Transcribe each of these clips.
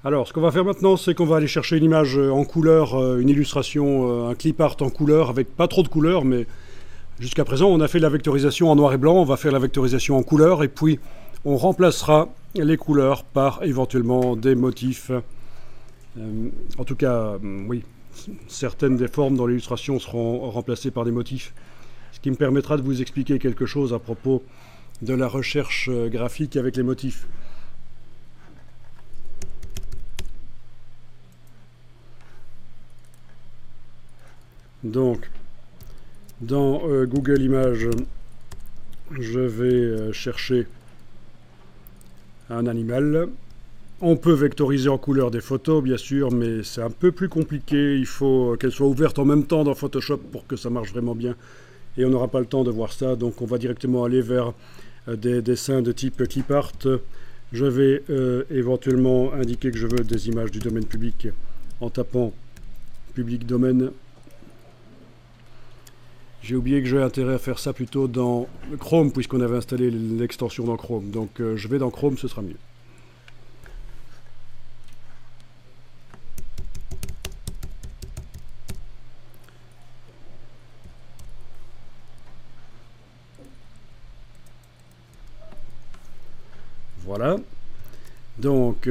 Alors, ce qu'on va faire maintenant, c'est qu'on va aller chercher une image en couleur, une illustration, un clip art en couleur, avec pas trop de couleurs, mais jusqu'à présent, on a fait la vectorisation en noir et blanc, on va faire la vectorisation en couleur, et puis on remplacera les couleurs par éventuellement des motifs. En tout cas, oui, certaines des formes dans l'illustration seront remplacées par des motifs, ce qui me permettra de vous expliquer quelque chose à propos de la recherche graphique avec les motifs. Donc, dans Google Images, je vais chercher un animal. On peut vectoriser en couleur des photos, bien sûr, mais c'est un peu plus compliqué. Il faut qu'elles soient ouvertes en même temps dans Photoshop pour que ça marche vraiment bien. Et on n'aura pas le temps de voir ça, donc on va directement aller vers des dessins de type clip art. Je vais éventuellement indiquer que je veux des images du domaine public en tapant public domaine. J'ai oublié que j'ai intérêt à faire ça plutôt dans Chrome, puisqu'on avait installé l'extension dans Chrome. Donc je vais dans Chrome, ce sera mieux. Voilà. Donc,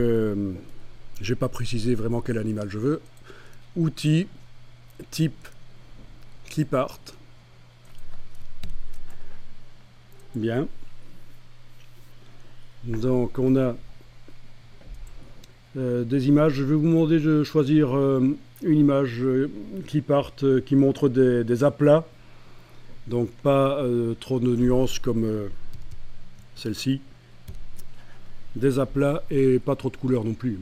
j'ai pas précisé vraiment quel animal je veux. Outils, type, clip art. Bien. Donc on a des images. Je vais vous demander de choisir une image clip art qui montre des aplats. Donc pas trop de nuances comme celle-ci. Des aplats et pas trop de couleurs non plus.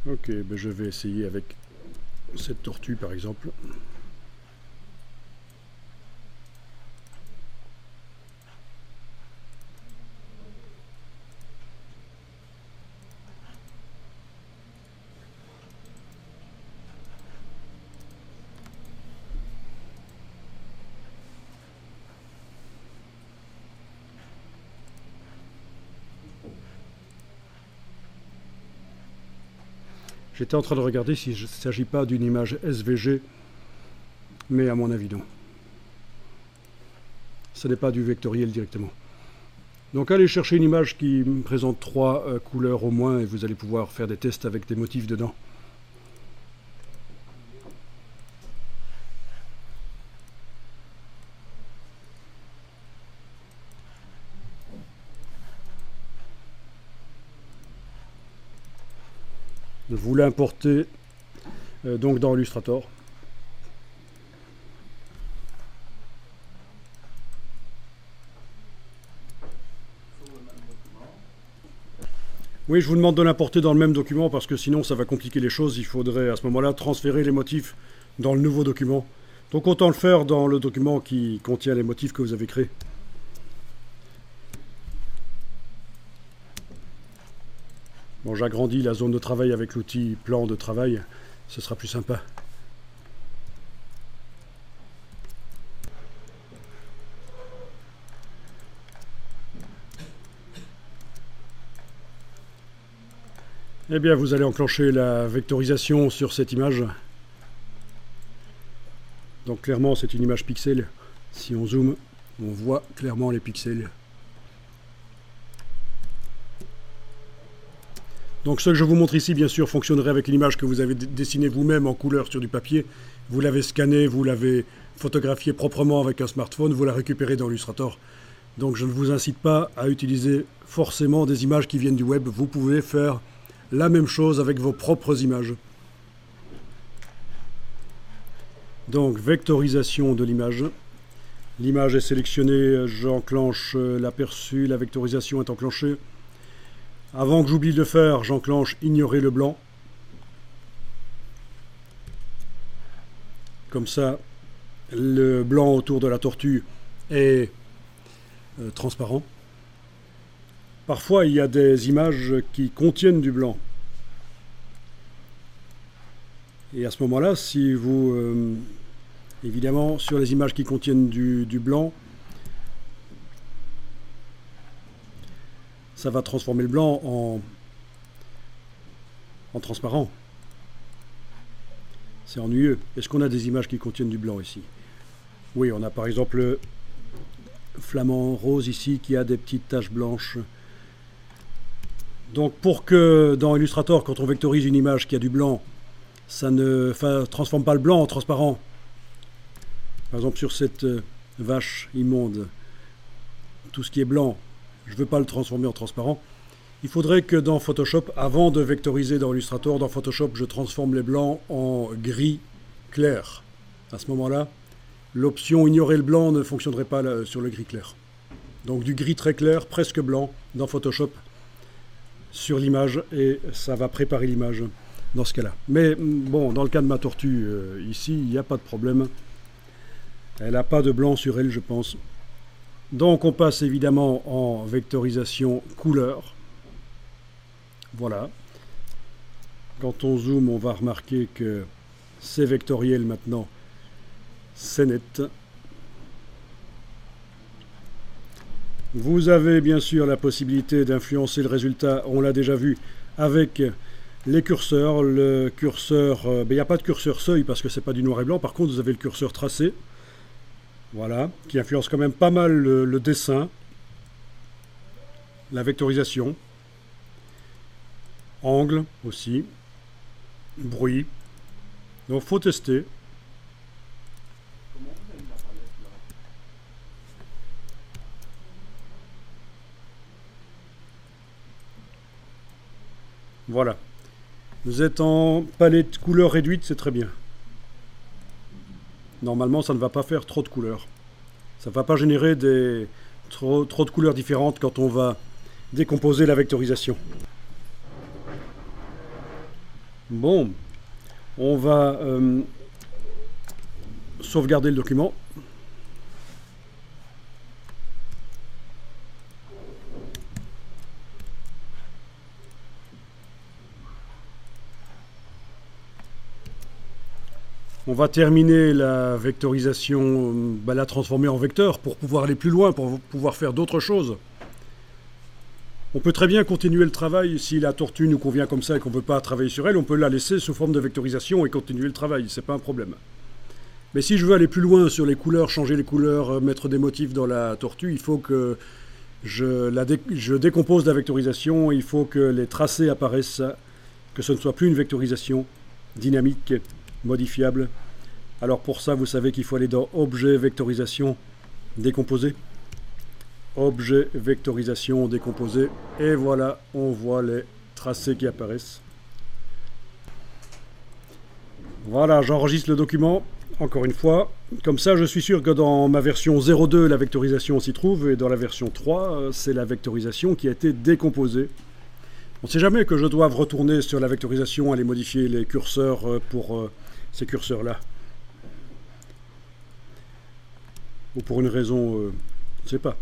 Ok, ben je vais essayer avec cette tortue par exemple. J'étais en train de regarder s'il ne s'agit pas d'une image SVG, mais à mon avis non. Ce n'est pas du vectoriel directement. Donc allez chercher une image qui présente 3 couleurs au moins et vous allez pouvoir faire des tests avec des motifs dedans. Vous l'importez donc dans Illustrator. Oui, je vous demande de l'importer dans le même document parce que sinon ça va compliquer les choses. Il faudrait à ce moment-là transférer les motifs dans le nouveau document. Donc autant le faire dans le document qui contient les motifs que vous avez créés. Bon, j'agrandis la zone de travail avec l'outil plan de travail, ce sera plus sympa. Eh bien, vous allez enclencher la vectorisation sur cette image. Donc clairement, c'est une image pixel. Si on zoome, on voit clairement les pixels. Donc ce que je vous montre ici, bien sûr, fonctionnerait avec l'image que vous avez dessinée vous-même en couleur sur du papier. Vous l'avez scannée, vous l'avez photographiée proprement avec un smartphone, vous la récupérez dans Illustrator. Donc je ne vous incite pas à utiliser forcément des images qui viennent du web. Vous pouvez faire la même chose avec vos propres images. Donc vectorisation de l'image. L'image est sélectionnée, j'enclenche l'aperçu, la vectorisation est enclenchée. Avant que j'oublie de le faire, j'enclenche ignorer le blanc. Comme ça, le blanc autour de la tortue est transparent. Parfois, il y a des images qui contiennent du blanc. Et à ce moment-là, si vous... évidemment, sur les images qui contiennent du blanc, ça va transformer le blanc en transparent. C'est ennuyeux. Est-ce qu'on a des images qui contiennent du blanc ici? Oui, on a par exemple le flamand rose ici qui a des petites taches blanches. Donc pour que dans Illustrator, quand on vectorise une image qui a du blanc, ça ne transforme pas le blanc en transparent. Par exemple sur cette vache immonde, tout ce qui est blanc, je ne veux pas le transformer en transparent. Il faudrait que dans Photoshop, avant de vectoriser dans Illustrator, dans Photoshop, je transforme les blancs en gris clair. À ce moment-là, l'option ignorer le blanc ne fonctionnerait pas sur le gris clair. Donc du gris très clair, presque blanc, dans Photoshop, sur l'image, et ça va préparer l'image dans ce cas-là. Mais bon, dans le cas de ma tortue, ici, il n'y a pas de problème. Elle n'a pas de blanc sur elle, je pense. Donc on passe évidemment en vectorisation couleur. Voilà. Quand on zoome, on va remarquer que c'est vectoriel maintenant. C'est net. Vous avez bien sûr la possibilité d'influencer le résultat, on l'a déjà vu, avec les curseurs. Le curseur, il n'y a pas de curseur seuil parce que c'est pas du noir et blanc. Par contre, vous avez le curseur tracé. Voilà, qui influence quand même pas mal le dessin, la vectorisation, angle aussi, bruit. Donc faut tester. Voilà. Vous êtes en palette couleur réduite, c'est très bien. Normalement, ça ne va pas faire trop de couleurs. Ça ne va pas générer trop de couleurs différentes quand on va décomposer la vectorisation. Bon, on va sauvegarder le document. On va terminer la vectorisation, la transformer en vecteur pour pouvoir aller plus loin, pour pouvoir faire d'autres choses. On peut très bien continuer le travail. Si la tortue nous convient comme ça et qu'on ne veut pas travailler sur elle, on peut la laisser sous forme de vectorisation et continuer le travail. C'est pas un problème. Mais si je veux aller plus loin sur les couleurs, changer les couleurs, mettre des motifs dans la tortue, il faut que je décompose la vectorisation. Il faut que les tracés apparaissent, que ce ne soit plus une vectorisation dynamique, modifiable. Alors pour ça, vous savez qu'il faut aller dans Objet, Vectorisation, Décomposer. Objet, Vectorisation, Décomposer. Et voilà, on voit les tracés qui apparaissent. Voilà, j'enregistre le document, encore une fois. Comme ça, je suis sûr que dans ma version 0.2, la vectorisation s'y trouve, et dans la version 3, c'est la vectorisation qui a été décomposée. On ne sait jamais que je doive retourner sur la vectorisation, aller modifier les curseurs pour ces curseurs-là. Ou pour une raison, je ne sais pas.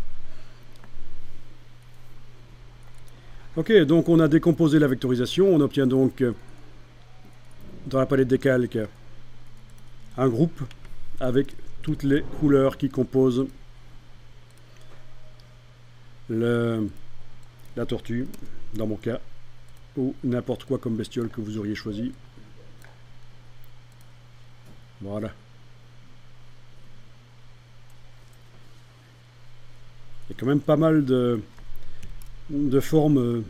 Ok, donc on a décomposé la vectorisation. On obtient donc, dans la palette des calques, un groupe avec toutes les couleurs qui composent la tortue, dans mon cas, ou n'importe quoi comme bestiole que vous auriez choisi. Voilà. Il y a quand même pas mal de formes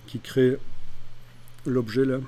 qui créent l'objet là.